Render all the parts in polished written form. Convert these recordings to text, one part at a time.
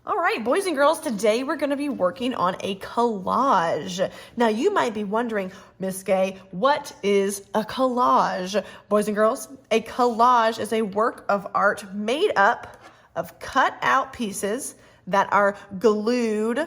All right, boys and girls, today we're going to be working on a collage. Now, you might be wondering, Miss Gay, what is a collage? Boys and girls, a collage is a work of art made up of cut out pieces that are glued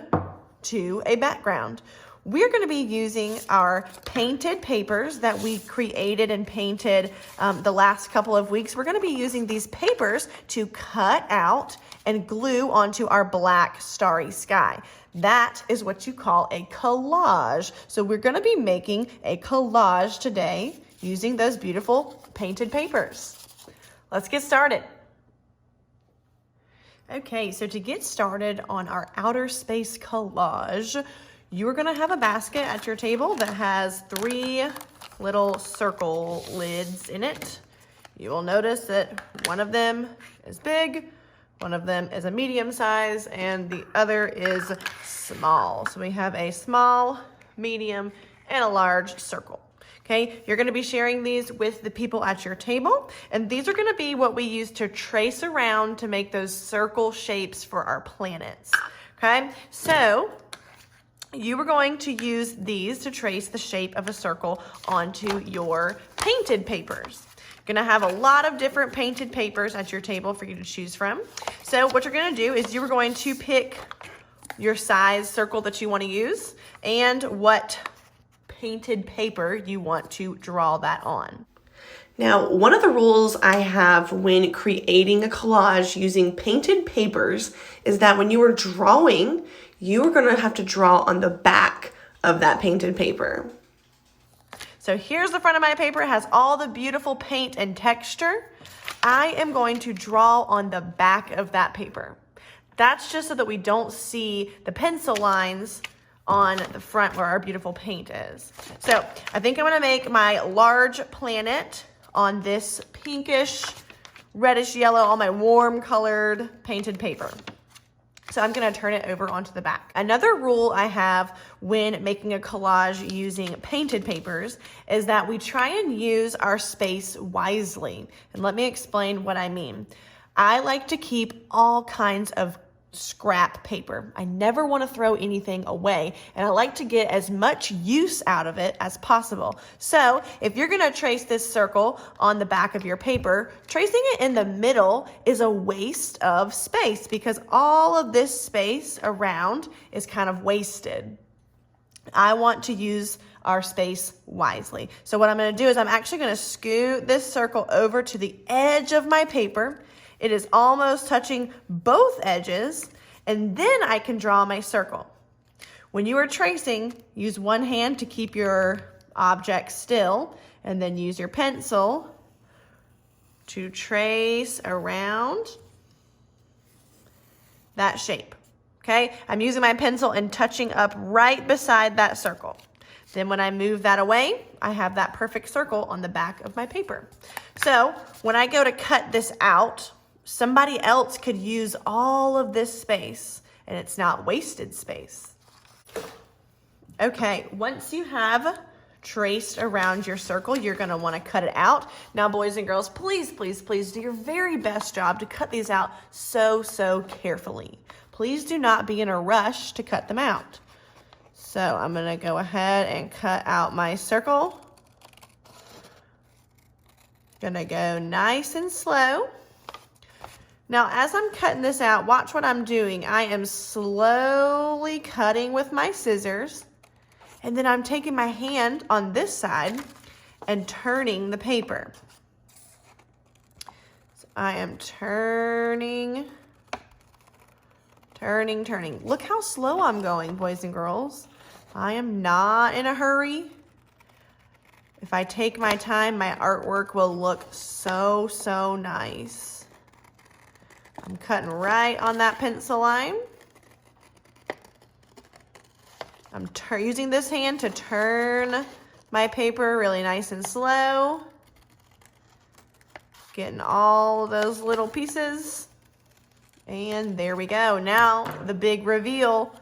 to a background. We're going to be using our painted papers that we created and painted the last couple of weeks. We're going to be using these papers to cut out and glue onto our black starry sky. That is what you call a collage. So we're going to be making a collage today using those beautiful painted papers. Let's get started. Okay, so to get started on our outer space collage, you are going to have a basket at your table that has 3 little circle lids in it. You will notice that one of them is big, one of them is a medium size, and the other is small. So we have a small, medium, and a large circle. Okay, you're going to be sharing these with the people at your table, and these are going to be what we use to trace around to make those circle shapes for our planets. Okay, so you are going to use these to trace the shape of a circle onto your painted papers. You're going to have a lot of different painted papers at your table for you to choose from. So what you're going to do is you're going to pick your size circle that you want to use and what painted paper you want to draw that on. Now, one of the rules I have when creating a collage using painted papers is that when you are drawing, you are going to have to draw on the back of that painted paper. So here's the front of my paper. It has all the beautiful paint and texture. I am going to draw on the back of that paper. That's just so that we don't see the pencil lines on the front where our beautiful paint is. So I think I'm going to make my large planet on this pinkish, reddish yellow, all my warm colored painted paper. So I'm going to turn it over onto the back. Another rule I have when making a collage using painted papers is that we try and use our space wisely. And let me explain what I mean. I like to keep all kinds of scrap paper. I never want to throw anything away, and I like to get as much use out of it as possible. So if you're going to trace this circle on the back of your paper, tracing it in the middle is a waste of space because all of this space around is kind of wasted. I want to use our space wisely. So what I'm going to do is I'm actually going to scoot this circle over to the edge of my paper. It is almost touching both edges, and then I can draw my circle. When you are tracing, use one hand to keep your object still, and then use your pencil to trace around that shape. Okay, I'm using my pencil and touching up right beside that circle. Then when I move that away, I have that perfect circle on the back of my paper. So when I go to cut this out, somebody else could use all of this space and it's not wasted space. Okay, once you have traced around your circle, you're going to want to cut it out. Now, boys and girls, please, please, please do your very best job to cut these out so carefully. Please do not be in a rush to cut them out. So I'm going to go ahead and cut out my circle. Gonna go nice and slow. Now, as I'm cutting this out, watch what I'm doing. I am slowly cutting with my scissors, and then I'm taking my hand on this side and turning the paper. So I am turning. Look how slow I'm going, boys and girls. I am not in a hurry. If I take my time, my artwork will look so nice. I'm cutting right on that pencil line. I'm using this hand to turn my paper really nice and slow. Getting all those little pieces. And there we go. Now the big reveal.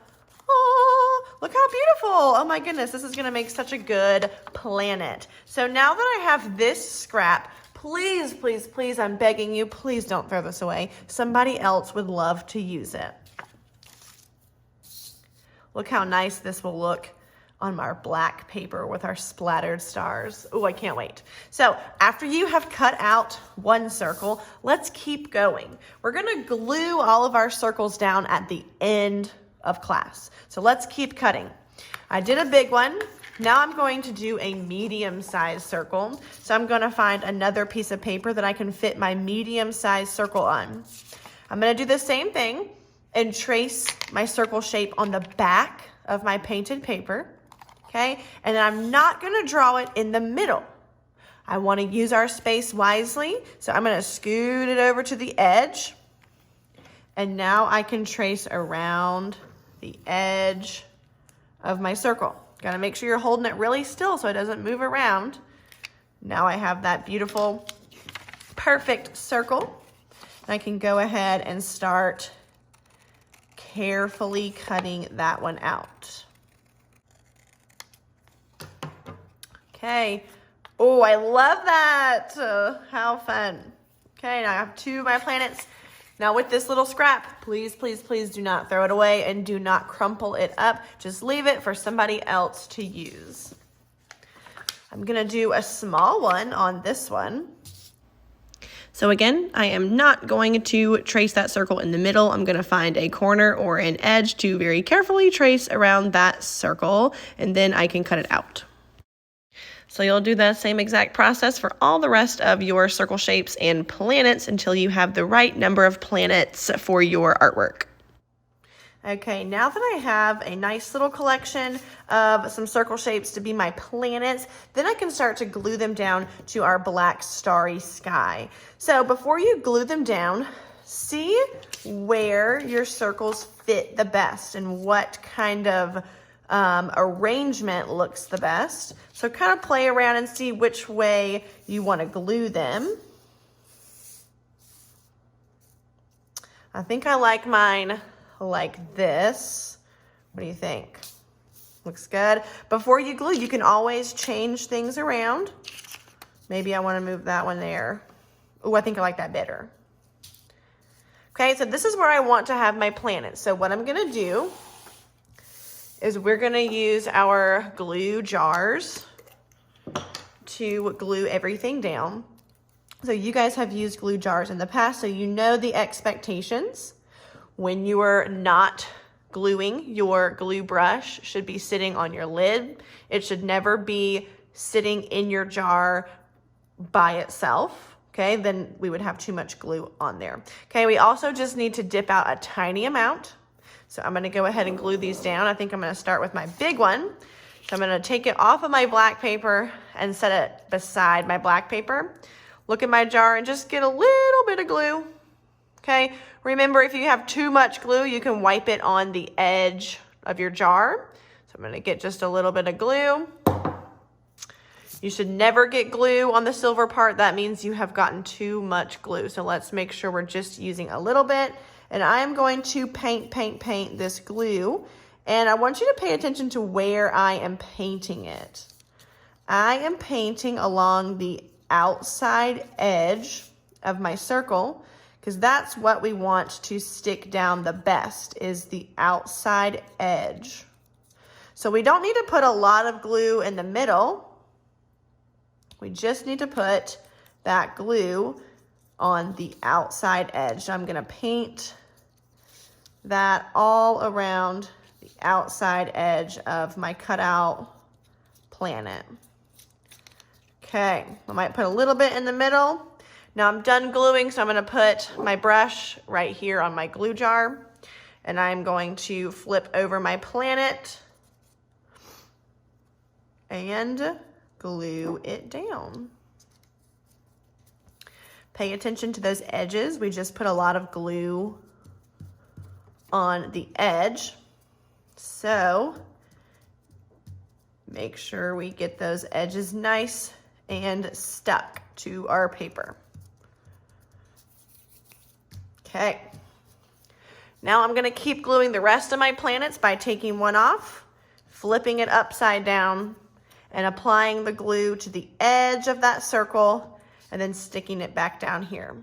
Oh, look how beautiful. Oh my goodness, this is gonna make such a good planet. So now that I have this scrap, please, please, I'm begging you, please don't throw this away. Somebody else would love to use it. Look how nice this will look on our black paper with our splattered stars. Oh, I can't wait. So after you have cut out one circle, let's keep going. We're gonna glue all of our circles down at the end of class. So let's keep cutting. I did a big one. Now I'm going to do a medium-sized circle. So I'm gonna find another piece of paper that I can fit my medium-sized circle on. I'm gonna do the same thing and trace my circle shape on the back of my painted paper, okay? And then I'm not gonna draw it in the middle. I wanna use our space wisely, so I'm gonna scoot it over to the edge, and now I can trace around the edge of my circle. Gotta make sure you're holding it really still so it doesn't move around. Now I have that beautiful, perfect circle. And I can go ahead and start carefully cutting that one out. Okay. Oh, I love that. How fun. Okay, now I have two of my planets. Now with this little scrap, please, please, please do not throw it away and do not crumple it up. Just leave it for somebody else to use. I'm gonna do a small one on this one. So again, I am not going to trace that circle in the middle. I'm gonna find a corner or an edge to very carefully trace around that circle, and then I can cut it out. So you'll do the same exact process for all the rest of your circle shapes and planets until you have the right number of planets for your artwork. Okay, now that I have a nice little collection of some circle shapes to be my planets, then I can start to glue them down to our black starry sky. So before you glue them down, see where your circles fit the best and what kind of arrangement looks the best. So kind of play around and see which way you want to glue them. I think I like mine like this. What do you think? Looks good. Before you glue, you can always change things around. Maybe I want to move that one there. Oh, I think I like that better. Okay, so this is where I want to have my planets. So what I'm gonna do is we're gonna use our glue jars to glue everything down. So you guys have used glue jars in the past, so you know the expectations. When you are not gluing, your glue brush should be sitting on your lid. It should never be sitting in your jar by itself, okay? Then we would have too much glue on there. Okay, we also just need to dip out a tiny amount. So I'm gonna go ahead and glue these down. I think I'm gonna start with my big one. So I'm gonna take it off of my black paper and set it beside my black paper. Look at my jar and just get a little bit of glue, okay? Remember, if you have too much glue, you can wipe it on the edge of your jar. So I'm gonna get just a little bit of glue. You should never get glue on the silver part. That means you have gotten too much glue. So let's make sure we're just using a little bit. And I am going to paint this glue. And I want you to pay attention to where I am painting it. I am painting along the outside edge of my circle because that's what we want to stick down the best, is the outside edge. So we don't need to put a lot of glue in the middle. We just need to put that glue on the outside edge. I'm gonna paint that all around the outside edge of my cutout planet. Okay, I might put a little bit in the middle. Now I'm done gluing, so I'm gonna put my brush right here on my glue jar, and I'm going to flip over my planet and glue it down. Pay attention to those edges. We just put a lot of glue on the edge. So make sure we get those edges nice and stuck to our paper. Okay. Now I'm gonna keep gluing the rest of my planets by taking one off, flipping it upside down, and applying the glue to the edge of that circle, and then sticking it back down here.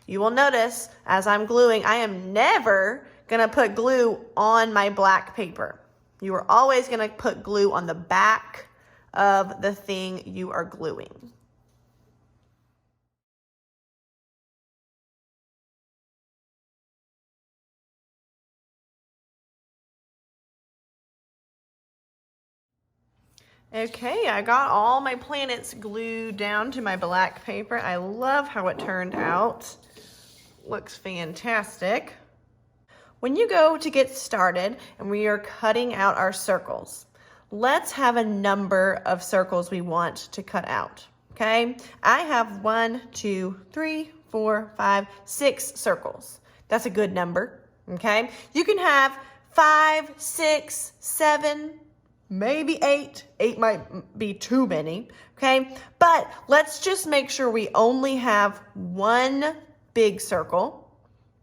You will notice as I'm gluing, I am never gonna put glue on my black paper. You are always going to put glue on the back of the thing you are gluing. Okay, I got all my planets glued down to my black paper. I love how it turned out. Looks fantastic. When you go to get started and we are cutting out our circles, let's have a number of circles we want to cut out, okay? I have 1, 2, 3, 4, 5, 6 circles. That's a good number, okay? You can have 5, 6, 7, maybe 8. 8 might be too many, okay? But let's just make sure we only have one big circle,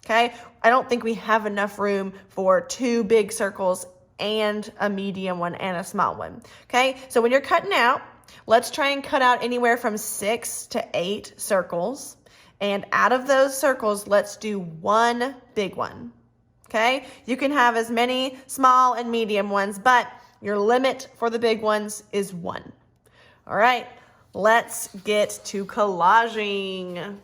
okay? I don't think we have enough room for 2 big circles and a medium one and a small one, okay? So when you're cutting out, let's try and cut out anywhere from 6 to 8 circles. And out of those circles, let's do one big one, okay? You can have as many small and medium ones, but your limit for the big ones is 1. All right, let's get to collaging.